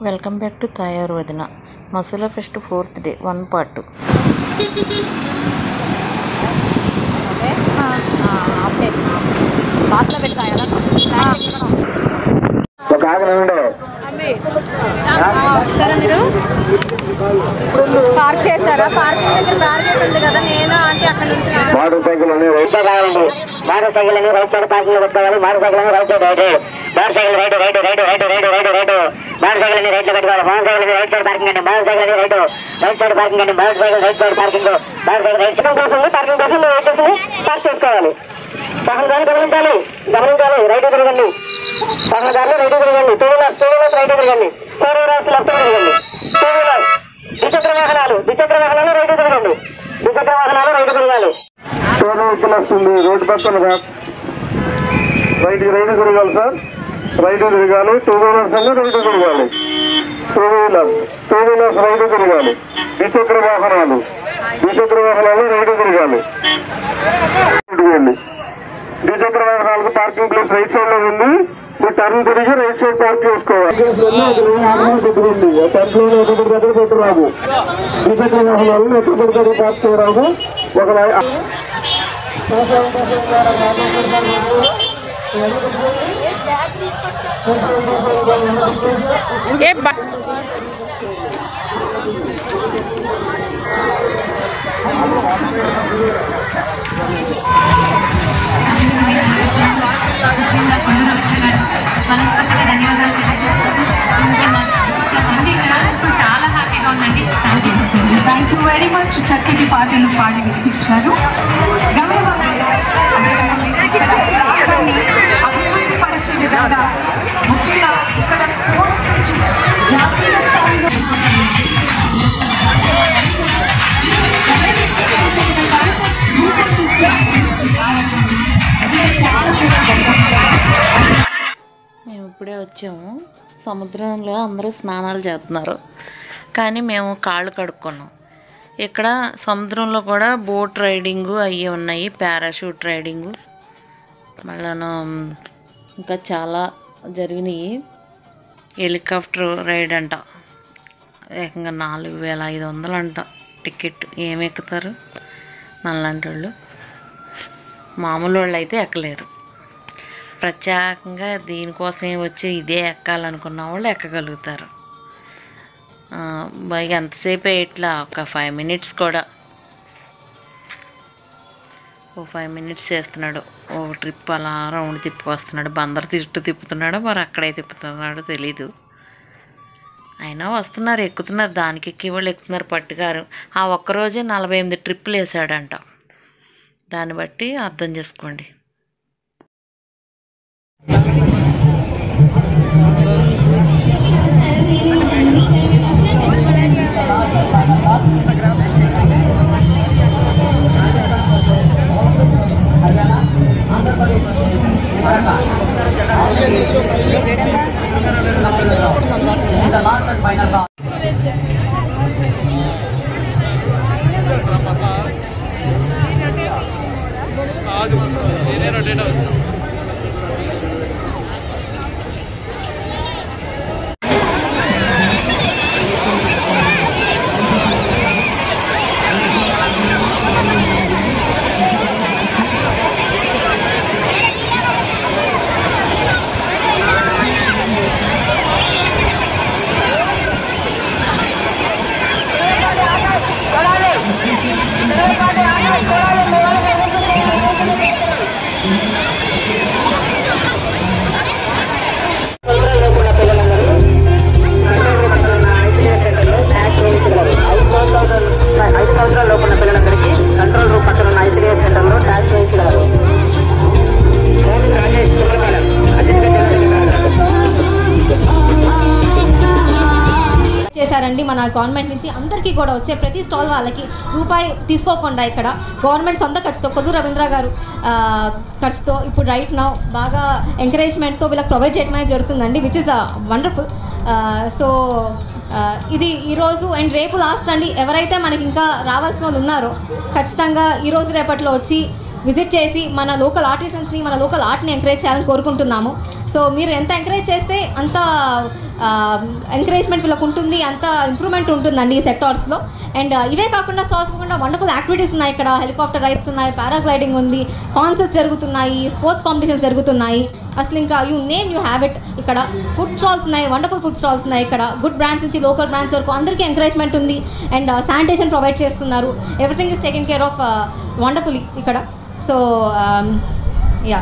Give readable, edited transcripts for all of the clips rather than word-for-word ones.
Welcome back to తాయారు వదిన masala pest 4th day 1 part 2. సరే మీరు పార్క్ చేశారా? పార్కింగ్ దగ్గర బ్యారికేడ్ ఉంది కదా, నేను అంటే అక్కడ నుంచి motorcycle right side parking పెట్టుకోవాలి. Motorcycle right side motorcycle right motorcycle right లో పెట్టుకోవాలి. Motorcycle right side parking అండి. Motorcycle right side parking అండి. Motorcycle right side parking motorcycle right కోసం parking కోసం park చేసుకోవాలి. వాహనదారులు గమనించాలి. రైట్ తిరగండి. వాహనదారులు రైట్ తిరగండి. టూ వీలర్స్ రైట్ తిరగండి. 4 వీలర్స్ లెఫ్ట్ తిరగండి. 2 వీలర్స్ ద్విచక్ర వాహనాలు రైట్ తిరగండి. ద్విచక్ర వాహనాలు రైట్ తిరగాలి. టోల్ వెహికల్ వస్తుంది రోడ్డు పక్కన సార్. రైట్ తిరగాలి సార్. రైట్ తిరగాలి. 2 వీలర్స్ అన్నీ రైట్ తిరగాలి. 2 వీలర్స్ రైట్ తిరగాలి. ద్విచక్ర వాహనాలు రైట్ తిరగాలి. ద్విచక్ర వాహనాలకు పార్కింగ్ ప్లేస్ రైట్ సైడ్ లో ఉంది. మీరు టర్న్ తిరిగి రైట్ సైడ్ పార్క్ చేసుకోవాలి. పెట్టరాదు. ద్విచక్ర వాహనాలను ఎక్కడ పార్క్ చేయరాదు. ఒక చాలా హ్యాపీగా ఉందండి. Thank you very much. చక్కటి పాటలు పాడి వినిపించారు. అభివృద్ధిపరిచే విధంగా ముఖ్యంగా ఇక్కడ జాతీయ స్థాయిలో మేము ఇప్పుడే వచ్చాము. సముద్రంలో అందరూ స్నానాలు చేస్తున్నారు, కానీ మేము కాళ్ళు కడుక్కున్నాం. ఇక్కడ సముద్రంలో కూడా బోట్ రైడింగు అవి ఉన్నాయి, పారాషూట్ రైడింగు, మళ్ళీ ఇంకా చాలా జరిగినాయి. హెలికాప్టర్ రైడ్ అంట, ఏకంగా 4500 అంట టికెట్. ఏమి ఎక్కుతారు మనలాంటి వాళ్ళు? మామూలు వాళ్ళు అయితే ఎక్కలేరు. ప్రత్యేకంగా దీనికోసమే వచ్చి ఇదే ఎక్కాలనుకున్న వాళ్ళు ఎక్కగలుగుతారు. ఎంతసేపు ఇట్లా ఒక 5 minutes కూడా, 5 minutes చేస్తున్నాడు. ఓ ట్రిప్ అలా రౌండ్ తిప్పుకొస్తున్నాడు. బందరు తిప్పుతున్నాడో మరి అక్కడే తిప్పుతున్నాడో తెలీదు. అయినా వస్తున్నారు, ఎక్కుతున్నారు. దానికి ఎక్కి వాళ్ళు ఎక్కుతున్నారు. పట్టుగారు ఆ ఒక్కరోజే 48 ట్రిప్పులు వేసాడంట. దాన్ని బట్టి అర్థం చేసుకోండి. చేశారండి మన గవర్నమెంట్ నుంచి. అందరికీ కూడా వచ్చే ప్రతి స్టాల్ వాళ్ళకి రూపాయి తీసుకోకుండా ఇక్కడ గవర్నమెంట్ సొంత ఖర్చుతో, కొద్దు రవీంద్ర గారు ఖర్చుతో ఇప్పుడు రైట్ నౌ బాగా ఎంకరేజ్మెంట్తో వీళ్ళకి ప్రొవైడ్ చేయడం అనేది జరుగుతుందండి, విచ్ ఇస్ వండర్ఫుల్. సో ఇది ఈరోజు అండ్ రేపు లాస్ట్ అండి. ఎవరైతే మనకి ఇంకా రావాల్సిన వాళ్ళు ఉన్నారో ఖచ్చితంగా ఈరోజు రేపట్లో వచ్చి విజిట్ చేసి మన లోకల్ ఆర్టిజన్స్ని, మన లోకల్ ఆర్ట్ని ఎంకరేజ్ చేయాలని కోరుకుంటున్నాము. సో మీరు ఎంత ఎంకరేజ్ చేస్తే అంత ఎంకరేజ్మెంట్ వీళ్ళకు ఉంటుంది, అంత ఇంప్రూవ్మెంట్ ఉంటుందండి ఈ సెక్టార్స్లో. అండ్ ఇవే కాకుండా స్టాల్స్ కాకుండా వండర్ఫుల్ యాక్టివిటీస్ ఉన్నాయి ఇక్కడ. హెలికాప్టర్ రైడ్స్ ఉన్నాయి, పారాగ్లైడింగ్ ఉంది, కాన్సర్ట్స్ జరుగుతున్నాయి, స్పోర్ట్స్ కాంపిటీషన్స్ జరుగుతున్నాయి. అసలు ఇంకా you name you have it. ఇక్కడ ఫుడ్ స్టాల్స్ ఉన్నాయి, వండర్ఫుల్ ఫుడ్ స్టాల్స్ ఉన్నాయి. ఇక్కడ గుడ్ బ్రాండ్స్ నుంచి లోకల్ బ్రాండ్స్ వరకు అందరికీ ఎంకరేజ్మెంట్ ఉంది. అండ్ శానిటేషన్ ప్రొవైడ్ చేస్తున్నారు. Everything is taking care of wonderfully ఇక్కడ. So yeah.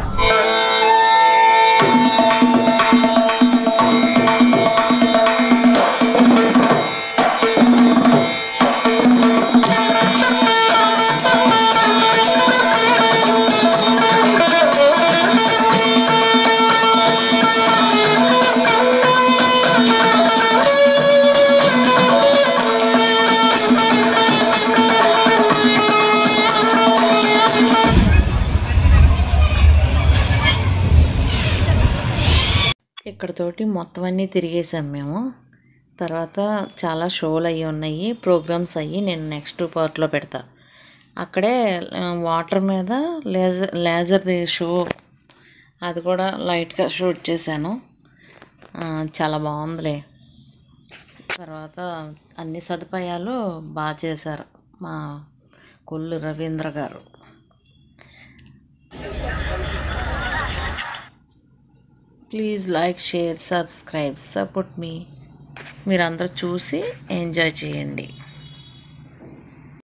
ఇక్కడతోటి మొత్తం అన్నీ తిరిగేసాం మేము. తర్వాత చాలా షోలు అయ్యి ఉన్నాయి, ప్రోగ్రామ్స్ అయ్యి నేను నెక్స్ట్ పార్ట్లో పెడతా. అక్కడే వాటర్ మీద లేజర్ది షో, అది కూడా లైట్గా షూట్ చేశాను. చాలా బాగుందిలే. తర్వాత అన్ని సదుపాయాలు బాగా చేశారు మా Kollu Ravindra garu. Please like, share, subscribe, support మీ. మీరందరూ చూసి ఎంజాయ్ చేయండి.